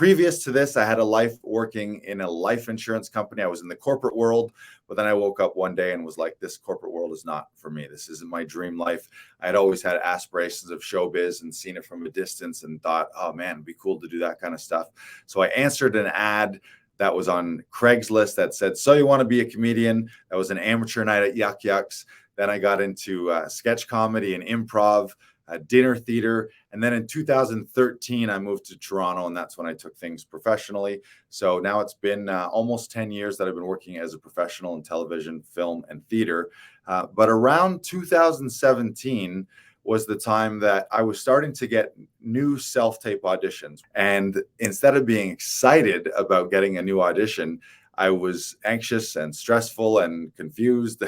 Previous to this, I had a life working in a life insurance company. I was in the corporate world, but then I woke up one day and was like, this corporate world is not for me. This isn't my dream life. I had always had aspirations of showbiz and seen it from a distance and thought, oh man, it'd be cool to do that kind of stuff. So I answered an ad that was on Craigslist that said, so you want to be a comedian? That was an amateur night at Yuck Yucks. Then I got into sketch comedy and improv, dinner theater. And then in 2013, I moved to Toronto, and that's when I took things professionally. So now it's been almost 10 years that I've been working as a professional in television, film, and theater. But around 2017 was the time that I was starting to get new self-tape auditions. And instead of being excited about getting a new audition, I was anxious and stressful and confused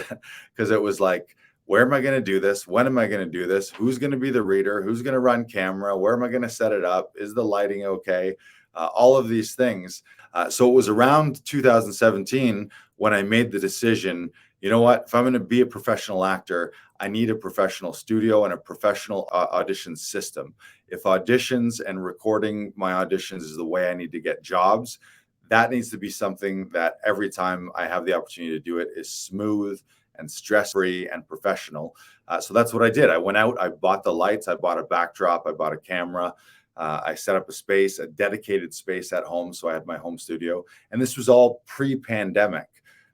because it was like, where am I going to do this? When am I going to do this? Who's going to be the reader? Who's going to run camera? Where am I going to set it up? Is the lighting okay? All of these things. So it was around 2017 when I made the decision, you know what, if I'm going to be a professional actor, I need a professional studio and a professional audition system. If auditions and recording my auditions is the way I need to get jobs, that needs to be something that every time I have the opportunity to do it is smooth and stress-free and professional. So that's what I did. I went out, I bought the lights, I bought a backdrop, I bought a camera, I set up a space, a dedicated space at home. So I had my home studio, and this was all pre-pandemic.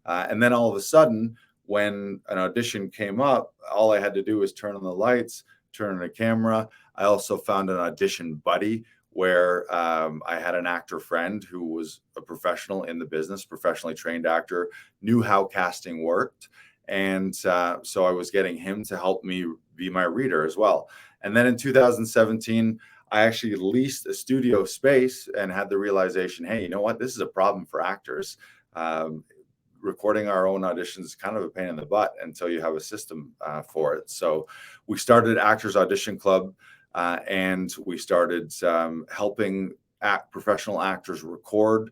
And then all of a sudden, when an audition came up, all I had to do was turn on the lights, turn on the camera. I also found an audition buddy where I had an actor friend who was a professional in the business, professionally trained actor, knew how casting worked. And so I was getting him to help me be my reader as well. And then in 2017, I actually leased a studio space and had the realization, hey, you know what? This is a problem for actors. Recording our own auditions is kind of a pain in the butt until you have a system for it. So we started Actors Audition Club, and we started helping professional actors record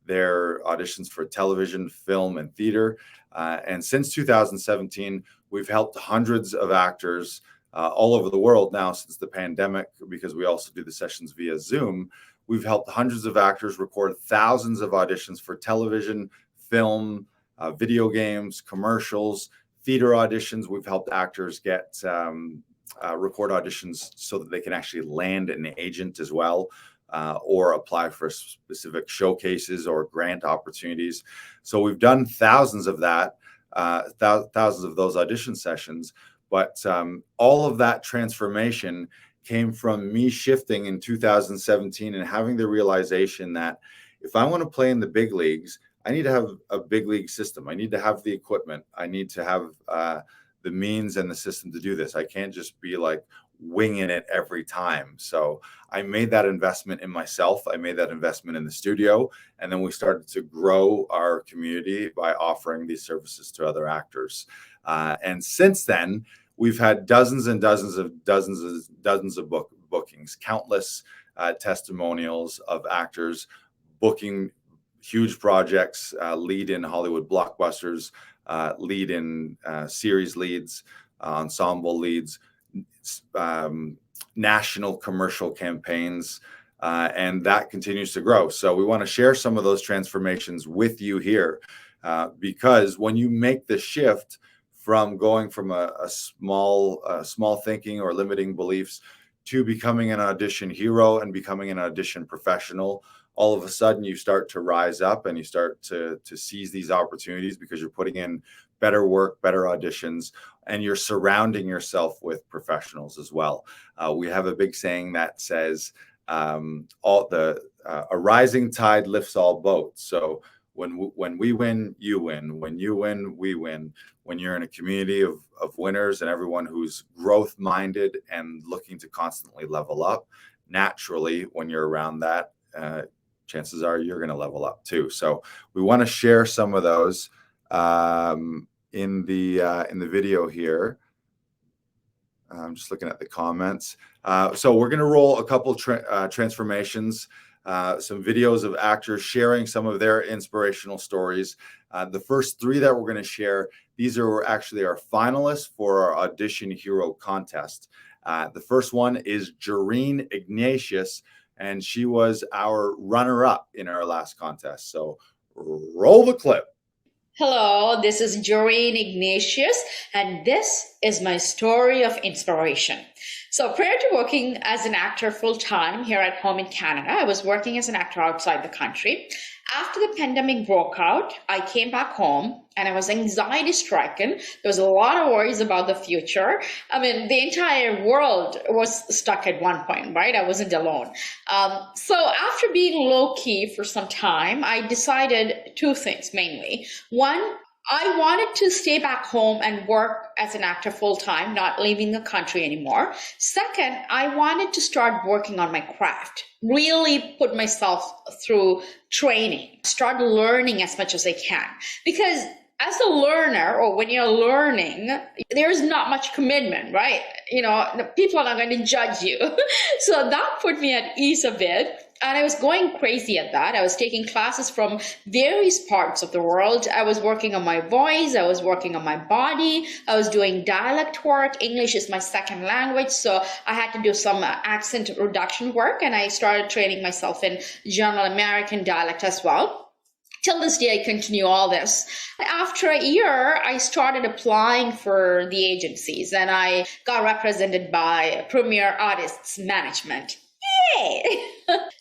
their auditions for television, film, and theater. And since 2017, we've helped hundreds of actors all over the world now since the pandemic, because we also do the sessions via Zoom. We've helped hundreds of actors record thousands of auditions for television, film, video games, commercials, theater auditions. We've helped actors get record auditions so that they can actually land an agent as well, or apply for specific showcases or grant opportunities. So we've done thousands of that, thousands of those audition sessions. But all of that transformation came from me shifting in 2017 and having the realization that if I want to play in the big leagues, I need to have a big league system. I need to have the equipment. I need to have the means and the system to do this. I can't just be like winging it every time. So I made that investment in myself. I made that investment in the studio. And then we started to grow our community by offering these services to other actors. And since then, we've had dozens and dozens of bookings, countless testimonials of actors booking huge projects, lead in Hollywood blockbusters, lead in series leads, ensemble leads, national commercial campaigns, and that continues to grow. So we want to share some of those transformations with you here, because when you make the shift from going from a small thinking or limiting beliefs to becoming an audition hero and becoming an audition professional, all of a sudden you start to rise up and you start to seize these opportunities because you're putting in better work, better auditions, and you're surrounding yourself with professionals as well. We have a big saying that says, a rising tide lifts all boats. So when we win, you win. When you win, we win. When you're in a community of winners and everyone who's growth minded and looking to constantly level up, naturally, when you're around that, chances are you're going to level up too. So we want to share some of those in the video here. I'm just looking at the comments. So we're going to roll a couple transformations, some videos of actors sharing some of their inspirational stories. The first three that we're going to share, these are actually our finalists for our Audition Hero contest. The first one is Jareen Ignatius, and she was our runner-up in our last contest. So roll the clip. Hello, this is Joreen Ignatius, and this is my story of inspiration. So prior to working as an actor full-time here at home in Canada, I was working as an actor outside the country. After the pandemic broke out, I came back home and I was anxiety stricken. There was a lot of worries about the future. I mean, the entire world was stuck at one point, right? I wasn't alone. So after being low key for some time, I decided two things mainly. One, I wanted to stay back home and work as an actor full time, not leaving the country anymore. Second, I wanted to start working on my craft, really put myself through training, start learning as much as I can. Because as a learner, or when you're learning, there's not much commitment, right? People are not going to judge you. So that put me at ease a bit. And I was going crazy at that. I was taking classes from various parts of the world. I was working on my voice. I was working on my body. I was doing dialect work. English is my second language, so I had to do some accent reduction work. And I started training myself in general American dialect as well. Till this day, I continue all this. After a year, I started applying for the agencies, and I got represented by Premier Artists Management. Yay!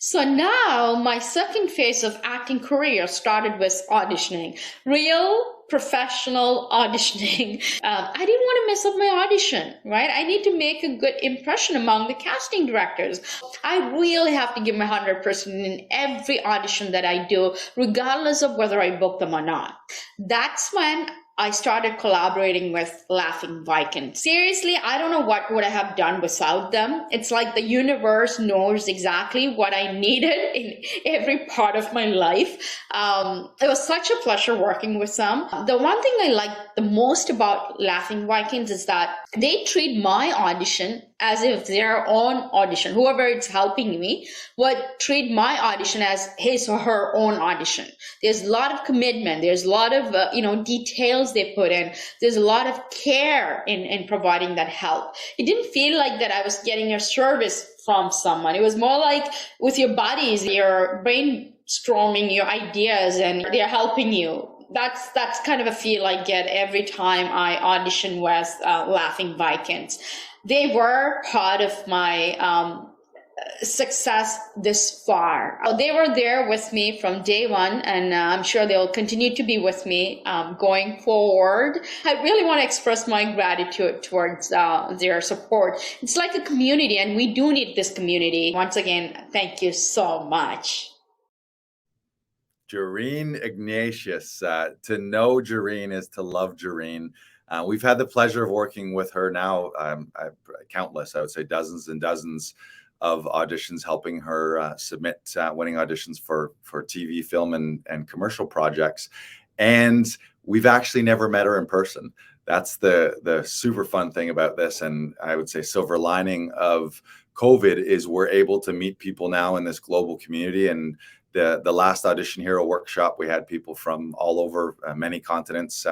So now my second phase of acting career started with auditioning. Real professional auditioning. I didn't want to mess up my audition, right? I need to make a good impression among the casting directors. I really have to give my 100% in every audition that I do, regardless of whether I book them or not. That's when I started collaborating with Laughing Vikings. Seriously, I don't know what would I have done without them. It's like the universe knows exactly what I needed in every part of my life. It was such a pleasure working with them. The one thing I like the most about Laughing Vikings is that they treat my audition as if their own audition. Whoever is helping me would treat my audition as his or her own audition. There's a lot of commitment. There's a lot of details they put in. There's a lot of care in providing that help. It didn't feel like that I was getting a service from someone. It was more like with your buddies, you're brainstorming your ideas and they're helping you. That's kind of a feel I get every time I audition with Laughing Vikings. They were part of my success this far. They were there with me from day one, and I'm sure they'll continue to be with me going forward. I really want to express my gratitude towards their support. It's like a community, and we do need this community. Once again, thank you so much. Joreen Ignatius. To know Joreen is to love Joreen. We've had the pleasure of working with her now, countless, I would say dozens and dozens of auditions, helping her submit winning auditions for TV, film, and commercial projects. And we've actually never met her in person. That's the super fun thing about this. And I would say silver lining of COVID is we're able to meet people now in this global community. And the last Audition Hero workshop, we had people from all over many continents,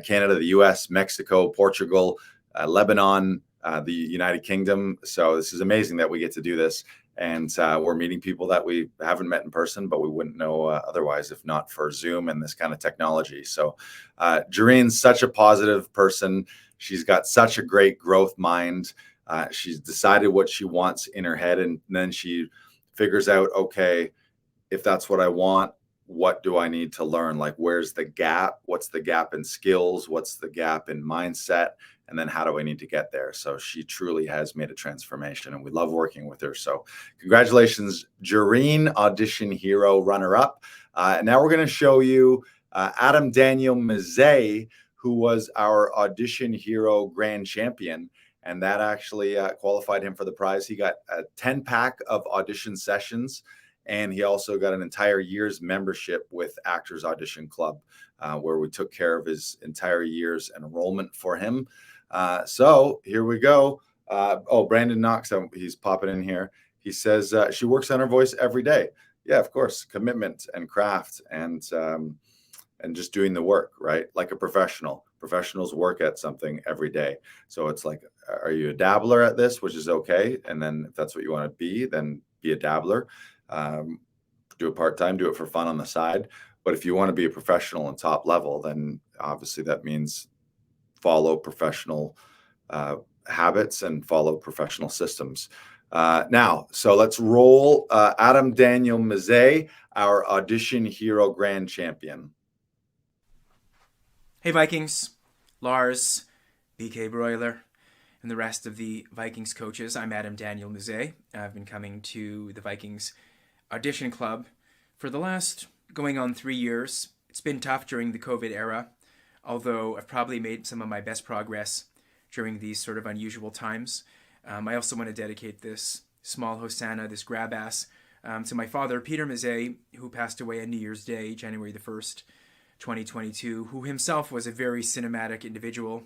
Canada, the US, Mexico, Portugal, Lebanon, the United Kingdom. So this is amazing that we get to do this. And we're meeting people that we haven't met in person, but we wouldn't know otherwise if not for Zoom and this kind of technology. So Joreen's such a positive person. She's got such a great growth mind. She's decided what she wants in her head, and then she figures out, okay, if that's what I want, what do I need to learn? Like, where's the gap? What's the gap in skills? What's the gap in mindset? And then how do I need to get there? So she truly has made a transformation, and we love working with her. So congratulations, Joreen, Audition Hero runner-up. Now we're going to show you Adam Daniel Mizet, who was our Audition Hero grand champion. And that actually qualified him for the prize. He got a 10-pack of audition sessions, and he also got an entire year's membership with Actors Audition Club, where we took care of his entire year's enrollment for him. So here we go. Brandon Knox, he's popping in here. He says she works on her voice every day. Yeah, of course, commitment and craft and just doing the work, right? Like a professional. Professionals work at something every day. So it's like, are you a dabbler at this, which is okay? And then if that's what you want to be, then be a dabbler, do it part-time, do it for fun on the side. But if you want to be a professional and top level, then obviously that means follow professional habits and follow professional systems. Now, so let's roll Adam Daniel Mazet, our Audition Hero Grand Champion. Hey Vikings, Lars, BK Broiler, and the rest of the Vikings coaches. I'm Adam Daniel Mazet. I've been coming to the Vikings Audition Club for the last going on 3 years. It's been tough during the COVID era, although I've probably made some of my best progress during these sort of unusual times. I also want to dedicate this small hosanna, this grab ass, to my father, Peter Mazet, who passed away on New Year's Day, January the 1st, 2022, who himself was a very cinematic individual.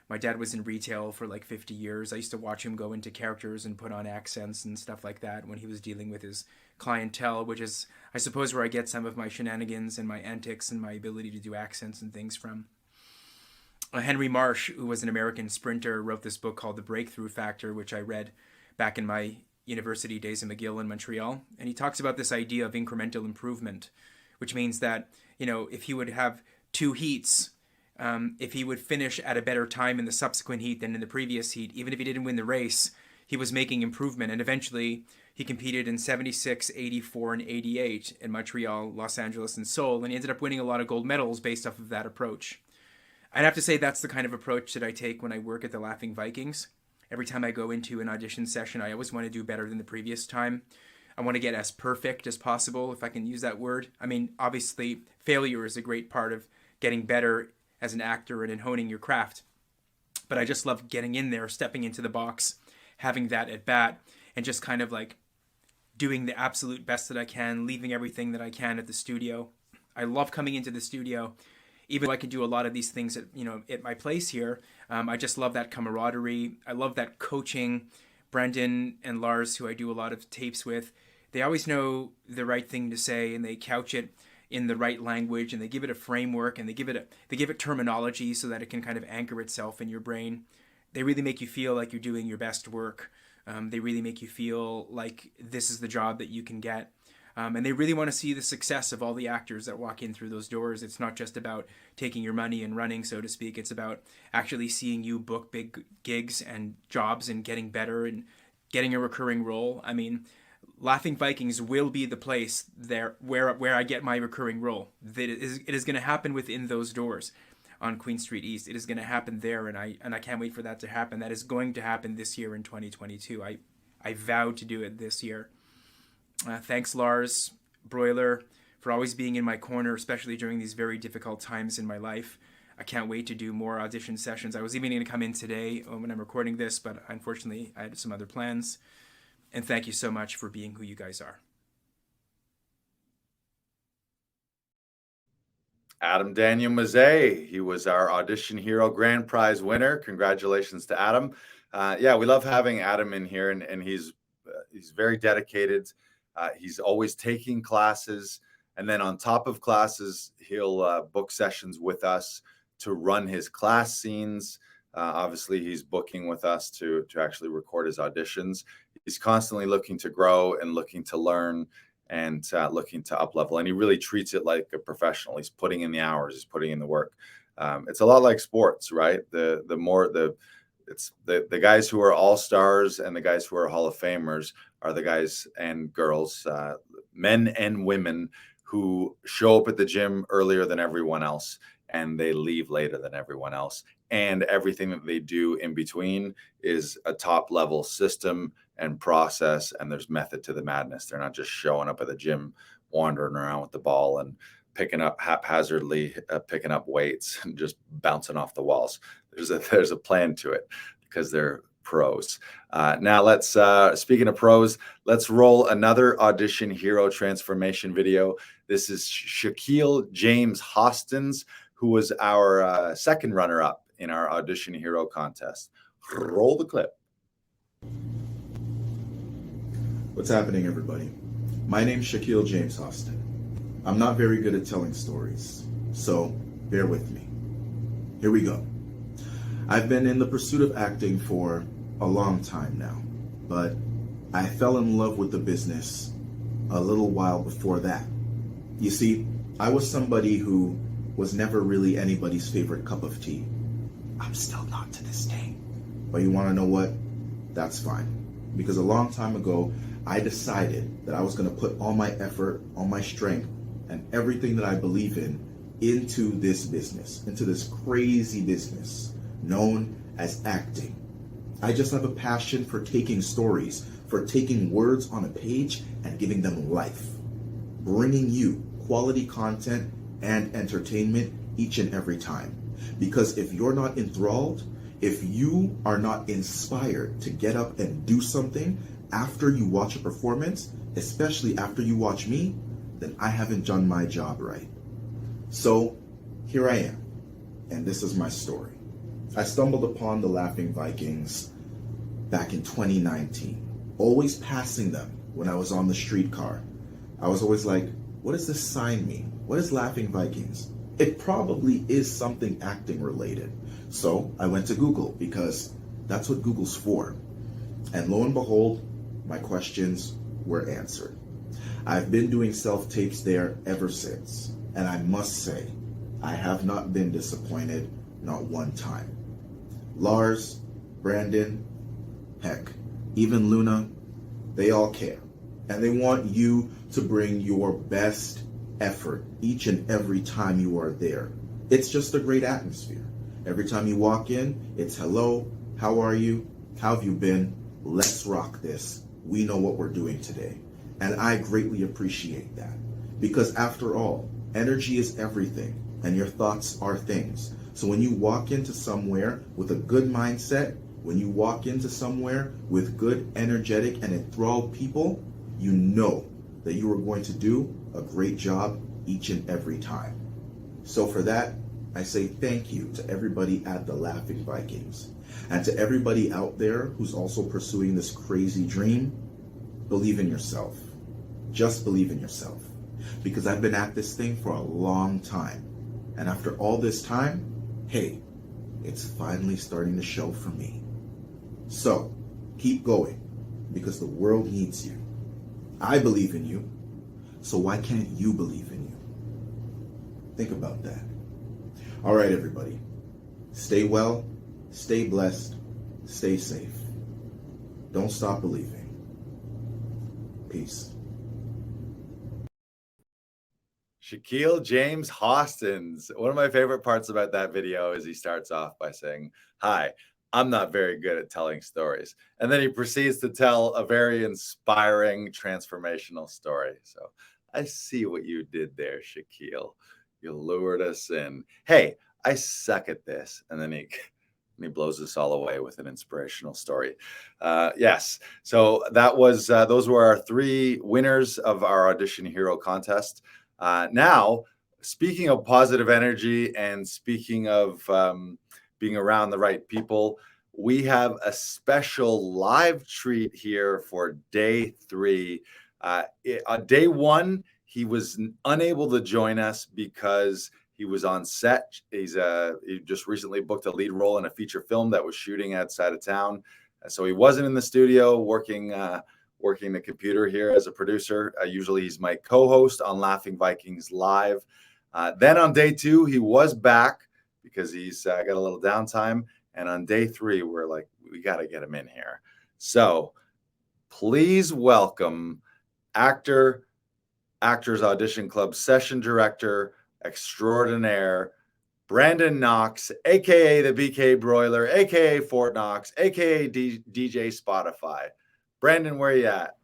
My dad was in retail for like 50 years. I used to watch him go into characters and put on accents and stuff like that when he was dealing with his clientele, which is, I suppose, where I get some of my shenanigans and my antics and my ability to do accents and things from. Henry Marsh, who was an American sprinter, wrote this book called The Breakthrough Factor, which I read back in my university days in McGill in Montreal. And he talks about this idea of incremental improvement, which means that, you know, if he would have 2 heats, if he would finish at a better time in the subsequent heat than in the previous heat, even if he didn't win the race, he was making improvement. And eventually he competed in 76, 84, and 88 in Montreal, Los Angeles, and Seoul. And he ended up winning a lot of gold medals based off of that approach. I'd have to say that's the kind of approach that I take when I work at the Laughing Vikings. Every time I go into an audition session, I always want to do better than the previous time. I want to get as perfect as possible, if I can use that word. I mean, obviously, failure is a great part of getting better as an actor and in honing your craft. But I just love getting in there, stepping into the box, having that at bat, and just kind of like doing the absolute best that I can, leaving everything that I can at the studio. I love coming into the studio. Even though I can do a lot of these things at my place here, I just love that camaraderie. I love that coaching. Brendan and Lars, who I do a lot of tapes with, they always know the right thing to say, and they couch it in the right language, and they give it a framework, and they give it terminology so that it can kind of anchor itself in your brain. They really make you feel like you're doing your best work. They really make you feel like this is the job that you can get. And they really want to see the success of all the actors that walk in through those doors. It's not just about taking your money and running, so to speak. It's about actually seeing you book big gigs and jobs and getting better and getting a recurring role. I mean, Laughing Vikings will be the place there where I get my recurring role. It is going to happen within those doors on Queen Street East. It is going to happen there, and I can't wait for that to happen. That is going to happen this year in 2022. I vowed to do it this year. Thanks, Lars, Broiler, for always being in my corner, especially during these very difficult times in my life. I can't wait to do more audition sessions. I was even going to come in today when I'm recording this, but unfortunately I had some other plans. And thank you so much for being who you guys are. Adam Daniel Mazet, he was our Audition Hero Grand Prize winner. Congratulations to Adam. Yeah, we love having Adam in here, and he's very dedicated. He's always taking classes, and then on top of classes, he'll book sessions with us to run his class scenes. Obviously, he's booking with us to actually record his auditions. He's constantly looking to grow and looking to learn and looking to up level, and he really treats it like a professional. He's putting in the hours, he's putting in the work. It's a lot like sports, right? It's the guys who are all stars and the guys who are Hall of Famers are the guys and girls, men and women, who show up at the gym earlier than everyone else and they leave later than everyone else. And everything that they do in between is a top level system and process, and there's method to the madness. They're not just showing up at the gym, wandering around with the ball and picking up haphazardly, picking up weights and just bouncing off the walls. There's a plan to it because they're pros. Now let's, speaking of pros, let's roll another Audition Hero transformation video. This is Shaquille James Hostins, who was our second runner-up in our Audition Hero contest. Roll the clip. What's happening, everybody? My name's Shaquille James Hostin. I'm not very good at telling stories, so bear with me. Here we go. I've been in the pursuit of acting for a long time now, but I fell in love with the business a little while before that. You see, I was somebody who was never really anybody's favorite cup of tea. I'm still not to this day. But you want to know what? That's fine. Because a long time ago, I decided that I was going to put all my effort, all my strength, and everything that I believe in into this business, into this crazy business known as acting. I just have a passion for taking stories, for taking words on a page and giving them life, bringing you quality content and entertainment each and every time. Because if you're not enthralled, if you are not inspired to get up and do something after you watch a performance, especially after you watch me, then I haven't done my job right. So here I am, and this is my story. I stumbled upon the Laughing Vikings back in 2019, always passing them when I was on the streetcar. I was always like, what does this sign mean? What is Laughing Vikings? It probably is something acting related. So I went to Google because that's what Google's for. And lo and behold, my questions were answered. I've been doing self-tapes there ever since. And I must say, I have not been disappointed, not one time. Lars, Brandon, heck, even Luna, they all care. And they want you to bring your best effort each and every time you are there. It's just a great atmosphere. Every time you walk in, it's hello, how are you, how have you been, let's rock this. We know what we're doing today. And I greatly appreciate that. Because after all, energy is everything, and your thoughts are things. So when you walk into somewhere with a good mindset, when you walk into somewhere with good, energetic, and enthralled people, you know that you are going to do a great job each and every time. So for that, I say thank you to everybody at the Laughing Vikings. And to everybody out there who's also pursuing this crazy dream, believe in yourself. Just believe in yourself. Because I've been at this thing for a long time. And after all this time, hey, it's finally starting to show for me. So, keep going, because the world needs you. I believe in you, so why can't you believe in you? Think about that. All right, everybody. Stay well, stay blessed, stay safe. Don't stop believing. Peace. Shaquille James Hostins. One of my favorite parts about that video is he starts off by saying, "Hi, I'm not very good at telling stories." And then he proceeds to tell a very inspiring, transformational story. So I see what you did there, Shaquille. You lured us in. Hey, I suck at this. And then he blows us all away with an inspirational story. Yes. So that was those were our three winners of our Audition Hero contest. Now, speaking of positive energy and speaking of being around the right people, we have a special live treat here for day 3. On day 1, he was unable to join us because he was on set. He just recently booked a lead role in a feature film that was shooting outside of town. So he wasn't in the studio working the computer here as a producer. Usually he's my co-host on Laughing Vikings Live. Then on day 2, he was back because he's got a little downtime. And on day 3, we're like, we got to get him in here. So please welcome Actors Audition Club Session Director Extraordinaire, Brandon Knox, a.k.a. the BK Broiler, a.k.a. Fort Knox, a.k.a. DJ Spotify. Brandon, where you at?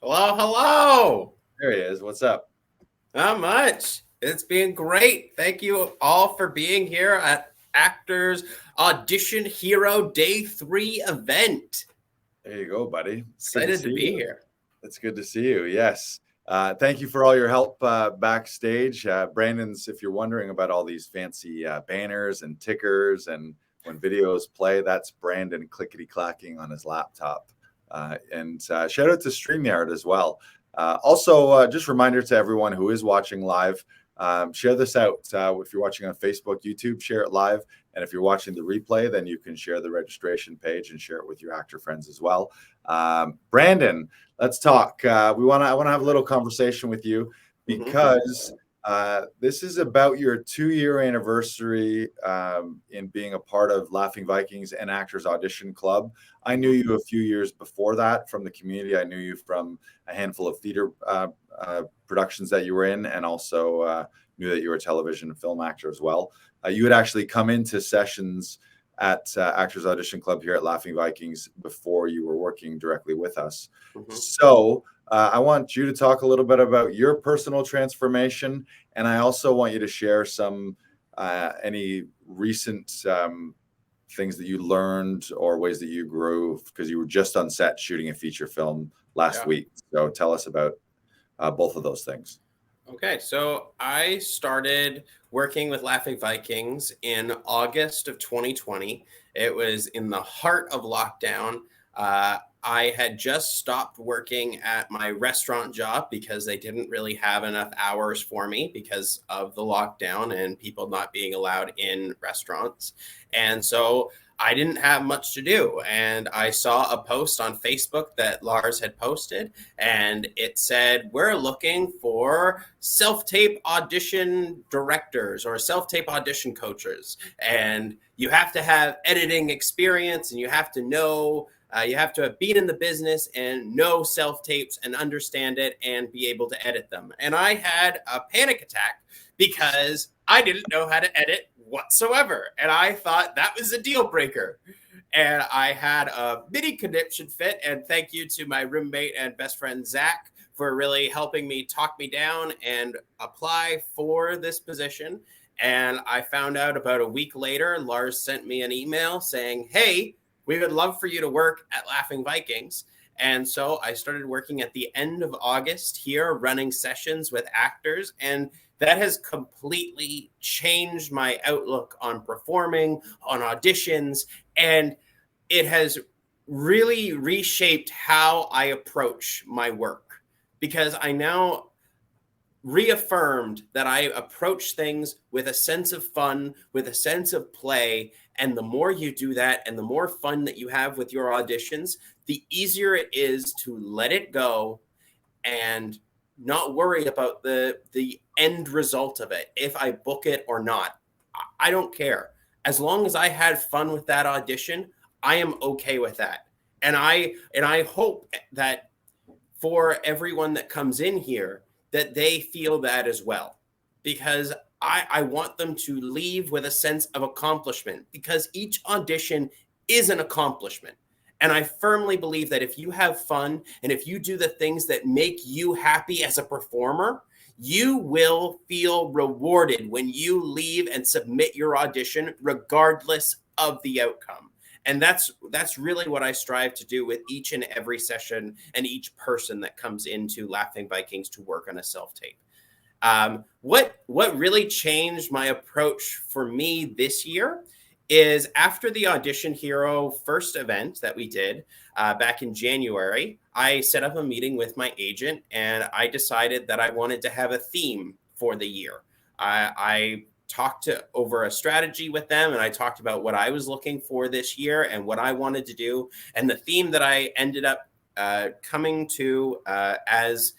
Hello. There he is. What's up? Not much. It's been great. Thank you all for being here at Actors Audition Hero Day 3 event. There you go, buddy. Excited to be here. It's good to see you. Yes. Thank you for all your help backstage. Brandon's, if you're wondering about all these fancy banners and tickers and when videos play, that's Brandon clickety-clacking on his laptop. And shout out to StreamYard as well. Also, just a reminder to everyone who is watching live, share this out. If you're watching on Facebook, YouTube, share it live. And if you're watching the replay, then you can share the registration page and share it with your actor friends as well. Brandon, let's talk. I want to have a little conversation with you because this is about your 2-year anniversary in being a part of Laughing Vikings and Actors Audition Club. I knew you a few years before that from the community. I knew you from a handful of theater productions that you were in, and also knew that you were a television and film actor as well. You had actually come into sessions at Actors Audition Club here at Laughing Vikings before you were working directly with us. So I want you to talk a little bit about your personal transformation, and I also want you to share some any recent things that you learned or ways that you grew, because you were just on set shooting a feature film last week. So tell us about both of those things. Okay, so I started working with Laughing Vikings in August of 2020. It was in the heart of lockdown. I had just stopped working at my restaurant job because they didn't really have enough hours for me because of the lockdown and people not being allowed in restaurants. And so I didn't have much to do. And I saw a post on Facebook that Lars had posted, and it said, we're looking for self-tape audition directors or self-tape audition coaches. And you have to have editing experience, and you have to know, you have to have been in the business and know self-tapes and understand it and be able to edit them. And I had a panic attack because I didn't know how to edit whatsoever. And I thought that was a deal breaker. And I had a mini conniption fit. And thank you to my roommate and best friend, Zach, for really helping me talk me down and apply for this position. And I found out about a week later, Lars sent me an email saying, hey, we would love for you to work at Laughing Vikings. And so I started working at the end of August here, running sessions with actors. And that has completely changed my outlook on performing, on auditions, and it has really reshaped how I approach my work, because I now reaffirmed that I approach things with a sense of fun, with a sense of play. And the more you do that and the more fun that you have with your auditions, the easier it is to let it go and not worry about the end result of it. If I book it or not, I don't care. As long as I had fun with that audition, I am okay with that. And I hope that for everyone that comes in here, that they feel that as well, because I want them to leave with a sense of accomplishment, because each audition is an accomplishment. And I firmly believe that if you have fun and if you do the things that make you happy as a performer, you will feel rewarded when you leave and submit your audition, regardless of the outcome. And that's really what I strive to do with each and every session and each person that comes into Laughing Vikings to work on a self-tape. What really changed my approach for me this year is after the Audition Hero first event that we did back in January, I set up a meeting with my agent and I decided that I wanted to have a theme for the year. I talked over a strategy with them, and I talked about what I was looking for this year and what I wanted to do. And the theme that I ended up coming to as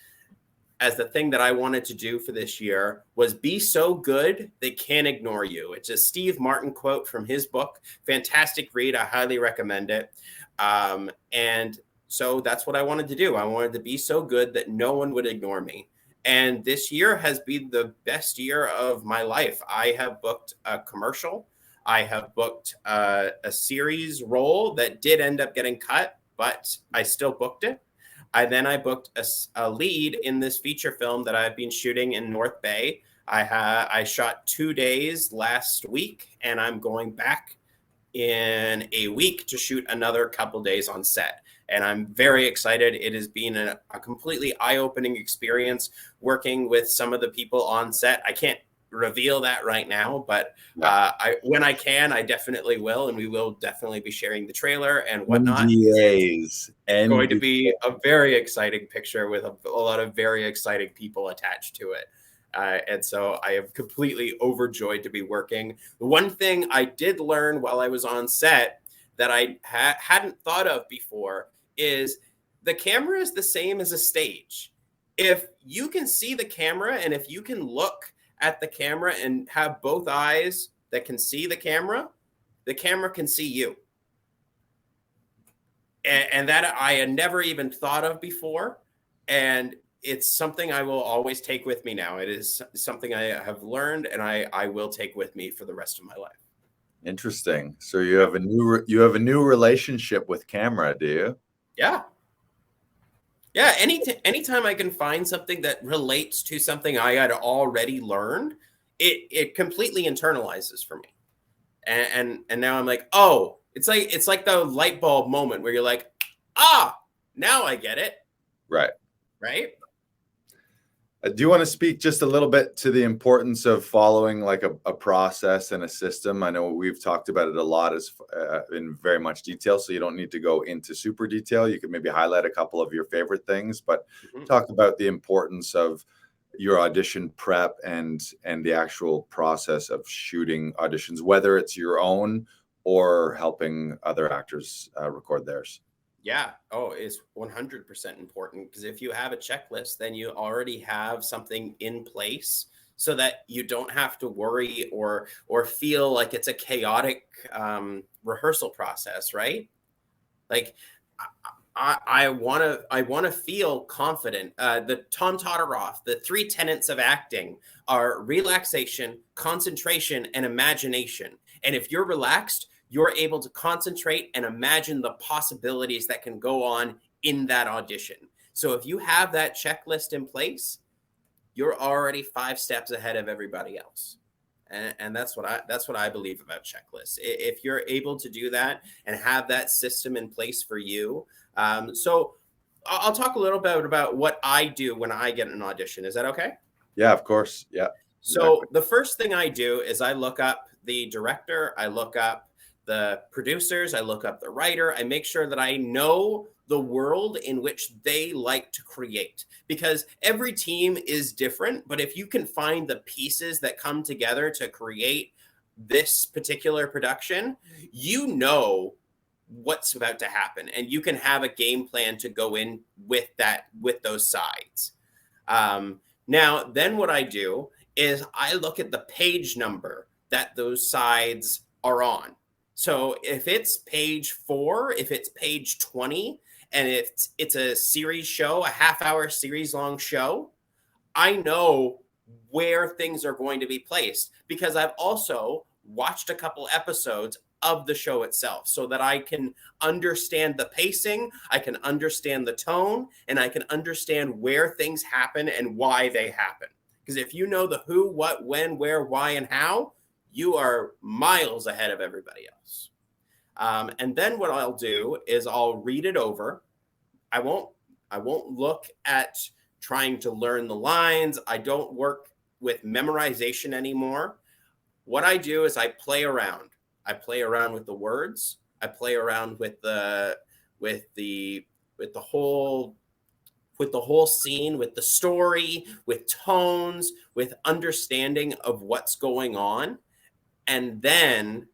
the thing that I wanted to do for this year was be so good they can't ignore you. It's a Steve Martin quote from his book. Fantastic read. I highly recommend it. And so that's what I wanted to do. I wanted to be so good that no one would ignore me. And this year has been the best year of my life. I have booked a commercial. I have booked a series role that did end up getting cut, but I still booked it. I booked a lead in this feature film that I've been shooting in North Bay. I shot 2 days last week, and I'm going back in a week to shoot another couple days on set. And I'm very excited. It has been a completely eye-opening experience working with some of the people on set. I can't reveal that right now, but when I can, I definitely will, and we will definitely be sharing the trailer and whatnot. NDAs. It's going to be a very exciting picture with a lot of very exciting people attached to it. And so I am completely overjoyed to be working. The one thing I did learn while I was on set that I hadn't thought of before is the camera is the same as a stage. If you can see the camera and if you can look at the camera and have both eyes that can see the camera can see you. And that I had never even thought of before. And it's something I will always take with me now. It is something I have learned and I will take with me for the rest of my life. Interesting. So you have a new relationship with camera, do you? Yeah. Yeah. Anytime I can find something that relates to something I had already learned, it completely internalizes for me. And now I'm like, oh, it's like the light bulb moment where you're like, now I get it. Right. Right. Do you want to speak just a little bit to the importance of following like a process and a system? I know we've talked about it a lot in very much detail, so you don't need to go into super detail. You can maybe highlight a couple of your favorite things, but talk about the importance of your audition prep and the actual process of shooting auditions, whether it's your own or helping other actors record theirs. Yeah. Oh, it's 100% important, because if you have a checklist, then you already have something in place so that you don't have to worry or feel like it's a chaotic rehearsal process, right? Like I want to feel confident. The Tom Todoroff, the 3 tenets of acting are relaxation, concentration, and imagination. And if you're relaxed, you're able to concentrate and imagine the possibilities that can go on in that audition. So if you have that checklist in place, you're already 5 steps ahead of everybody else. And that's what I believe about checklists. If you're able to do that and have that system in place for you. So I'll talk a little bit about what I do when I get an audition. Is that okay? Yeah, of course. Yeah. So the first thing I do is I look up the director, I look up the producers, I look up the writer, I make sure that I know the world in which they like to create, because every team is different. But if you can find the pieces that come together to create this particular production, you know what's about to happen, and you can have a game plan to go in with those sides. Now, then what I do is I look at the page number that those sides are on. So if it's page 4, if it's page 20, and if it's a series show, a half-hour series-long show, I know where things are going to be placed, because I've also watched a couple episodes of the show itself so that I can understand the pacing, I can understand the tone, and I can understand where things happen and why they happen. Because if you know the who, what, when, where, why, and how, you are miles ahead of everybody else. And then what I'll do is I'll read it over. I won't look at trying to learn the lines. I don't work with memorization anymore. What I do is I play around. I play around with the words. I play around with the whole scene, with the story, with tones, with understanding of what's going on. And then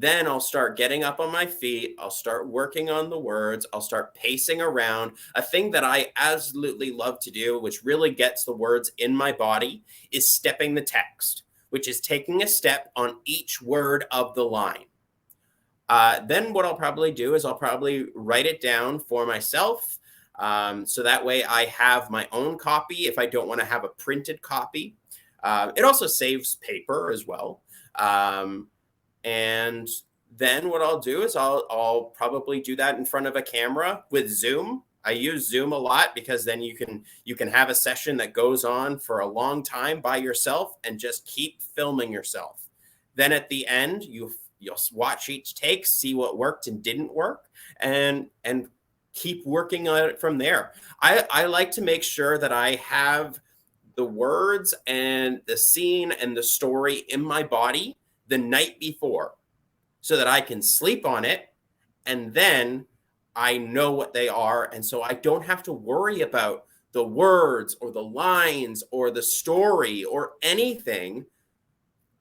I'll start getting up on my feet. I'll start working on the words. I'll start pacing around. A thing that I absolutely love to do, which really gets the words in my body, is stepping the text, which is taking a step on each word of the line. Then what I'll probably do is I'll probably write it down for myself. So that way I have my own copy if I don't want to have a printed copy. It also saves paper as well. And then what I'll do is I'll probably do that in front of a camera with Zoom. I use Zoom a lot because then you can have a session that goes on for a long time by yourself and just keep filming yourself. Then at the end, you'll watch each take, see what worked and didn't work, and keep working on it from there. I like to make sure that I have the words and the scene and the story in my body the night before so that I can sleep on it, and then I know what they are. And so I don't have to worry about the words or the lines or the story or anything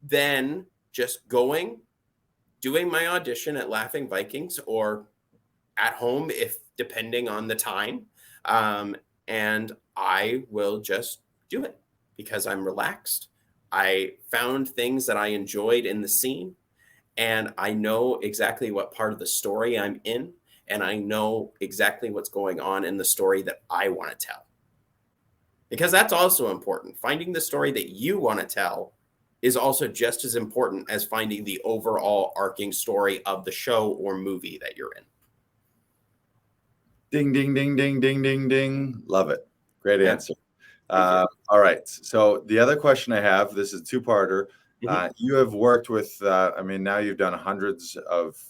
than just doing my audition at Laughing Vikings or at home, if depending on the time. And I will just do it because I'm relaxed. I found things that I enjoyed in the scene, and I know exactly what part of the story I'm in, and I know exactly what's going on in the story that I want to tell. Because that's also important. Finding the story that you want to tell is also just as important as finding the overall arcing story of the show or movie that you're in. Ding, ding, ding, ding, ding, ding, ding. Love it. Great Yeah. answer. All right. So the other question I have, this is a two-parter. You have worked with, I mean, now you've done hundreds of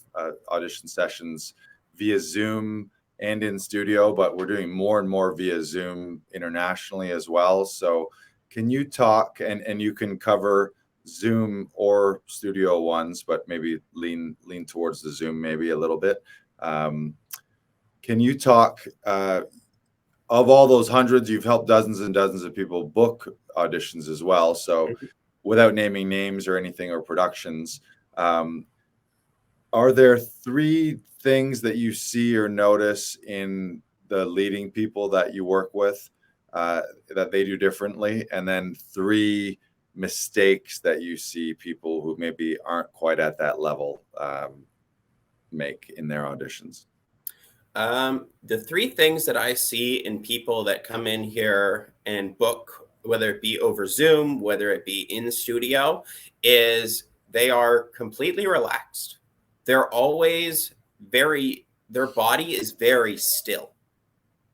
audition sessions via Zoom and in studio, but we're doing more and more via Zoom internationally as well. So can you talk, and you can cover Zoom or studio ones, but maybe lean towards the Zoom maybe a little bit. Can you talk, of all those hundreds, you've helped dozens and dozens of people book auditions as well. So without naming names or anything or productions, are there three things that you see or notice in the leading people that you work with that they do differently? And then three mistakes that you see people who maybe aren't quite at that level make in their auditions? The three things that I see in people that come in here and book, whether it be over Zoom, whether it be in studio, is they are completely relaxed. They're always their body is very still.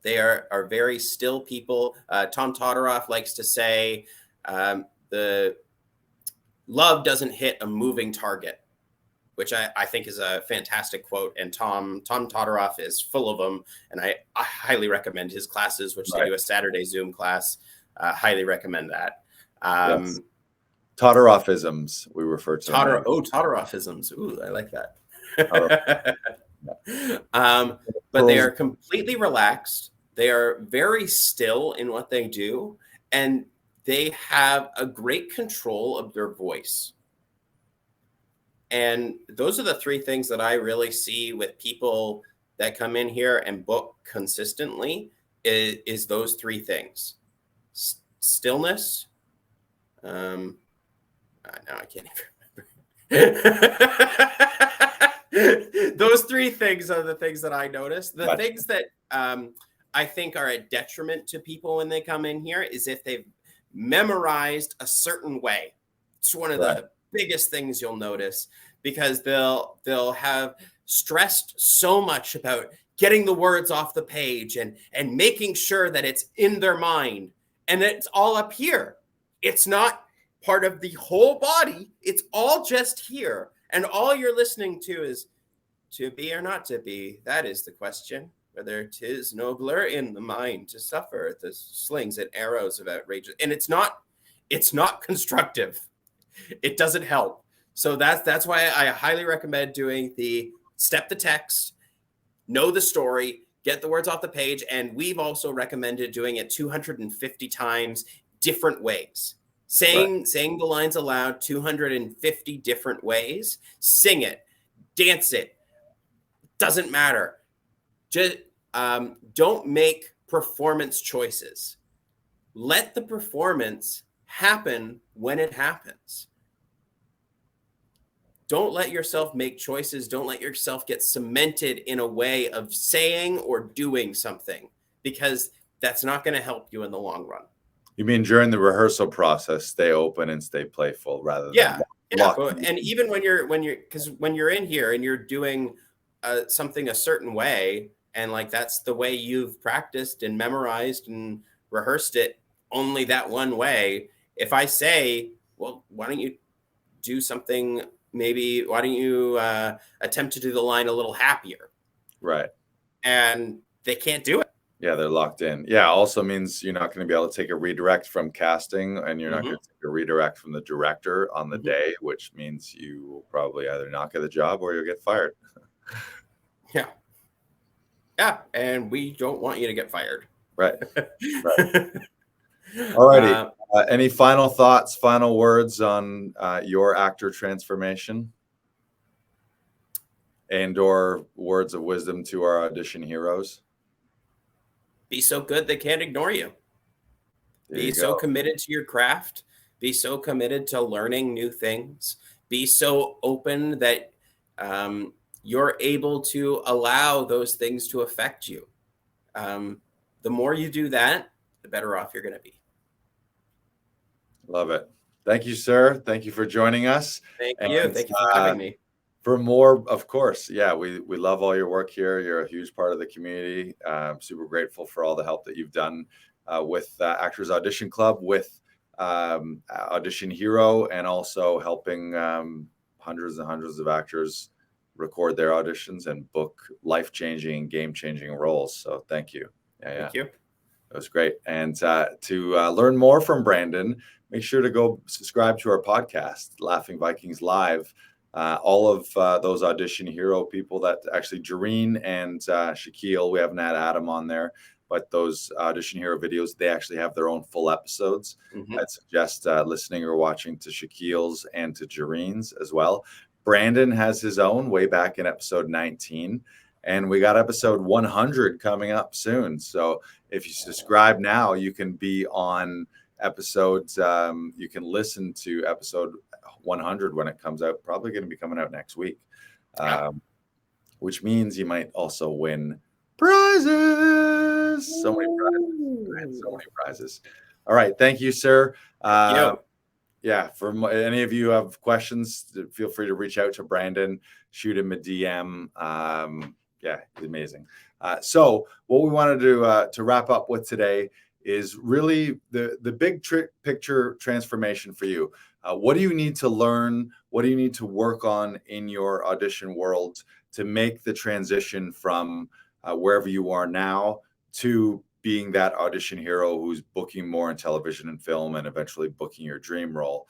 They are very still people. Tom Todoroff likes to say, the love doesn't hit a moving target, which I think is a fantastic quote. And Tom Todoroff is full of them. And I highly recommend his classes, which they do a Saturday Zoom class. Highly recommend that. Yes. Todorofisms, we refer to them. Todorofisms. Ooh, I like that. But they are completely relaxed. They are very still in what they do. And they have a great control of their voice. And those are the three things that I really see with people that come in here and book consistently is those three things. Stillness. Now I can't even remember. Those three things are the things that I notice. The things that I think are a detriment to people when they come in here is if they've memorized a certain way. It's one of the biggest things you'll notice, because they'll have stressed so much about getting the words off the page and making sure that it's in their mind, and it's all up here. It's not part of the whole body. It's all just here. And all you're listening to is to be or not to be. That is the question. Whether 'tis nobler in the mind to suffer the slings and arrows of outrageous. And it's not constructive. It doesn't help. So that's why I highly recommend doing the step the text, know the story, get the words off the page. And we've also recommended doing it 250 times different ways. Saying the lines aloud 250 different ways. Sing it, dance it. Doesn't matter. Just don't make performance choices. Let the performance happen when it happens. Don't let yourself make choices. Don't let yourself get cemented in a way of saying or doing something, because that's not going to help you in the long run. You mean during the rehearsal process, stay open and stay playful rather than and even when you're in here and you're doing something a certain way, and like that's the way you've practiced and memorized and rehearsed it only that one way. If I say, well, why don't you do something? Maybe why don't you attempt to do the line a little happier? Right. And they can't do it. Yeah, they're locked in. Yeah, also means you're not going to be able to take a redirect from casting, and you're not going to take a redirect from the director on the day, which means you will probably either not get the job or you'll get fired. Yeah. And we don't want you to get fired. Right. All righty. Any final thoughts, final words on your actor transformation? And or words of wisdom to our audition heroes? Be so good they can't ignore you. Be so go. committed to your craft. Be so committed to learning new things. Be so open that you're able to allow those things to affect you. The more you do that, the better off you're going to be. Love it. Thank you, sir. Thank you for joining us. Thank you. Thank you for having me. For more, of course, yeah, we love all your work here. You're a huge part of the community. Super grateful for all the help that you've done with Actors Audition Club, with Audition Hero, and also helping hundreds and hundreds of actors record their auditions and book life-changing, game-changing roles. So thank you. Thank you. It was great. And to learn more from Brandon, make sure to go subscribe to our podcast, Laughing Vikings Live. All of those Audition Hero people, that actually Jareen and Shaquille, we haven't had Adam on there, but those Audition Hero videos, they actually have their own full episodes. I'd suggest listening or watching to Shaquille's and to Jareen's as well. Brandon has his own way back in episode 19, and we got episode 100 coming up soon. So if you subscribe now, you can be on episodes. You can listen to episode 100 when it comes out. Probably going to be coming out next week, which means you might also win prizes. So many prizes. So many prizes. All right. Thank you, sir. Yeah, for any of you who have questions, feel free to reach out to Brandon, shoot him a DM. Yeah, he's amazing. So what we wanted to wrap up with today is really the big picture transformation for you. What do you need to learn? What do you need to work on in your audition world to make the transition from wherever you are now to being that audition hero who's booking more in television and film and eventually booking your dream role?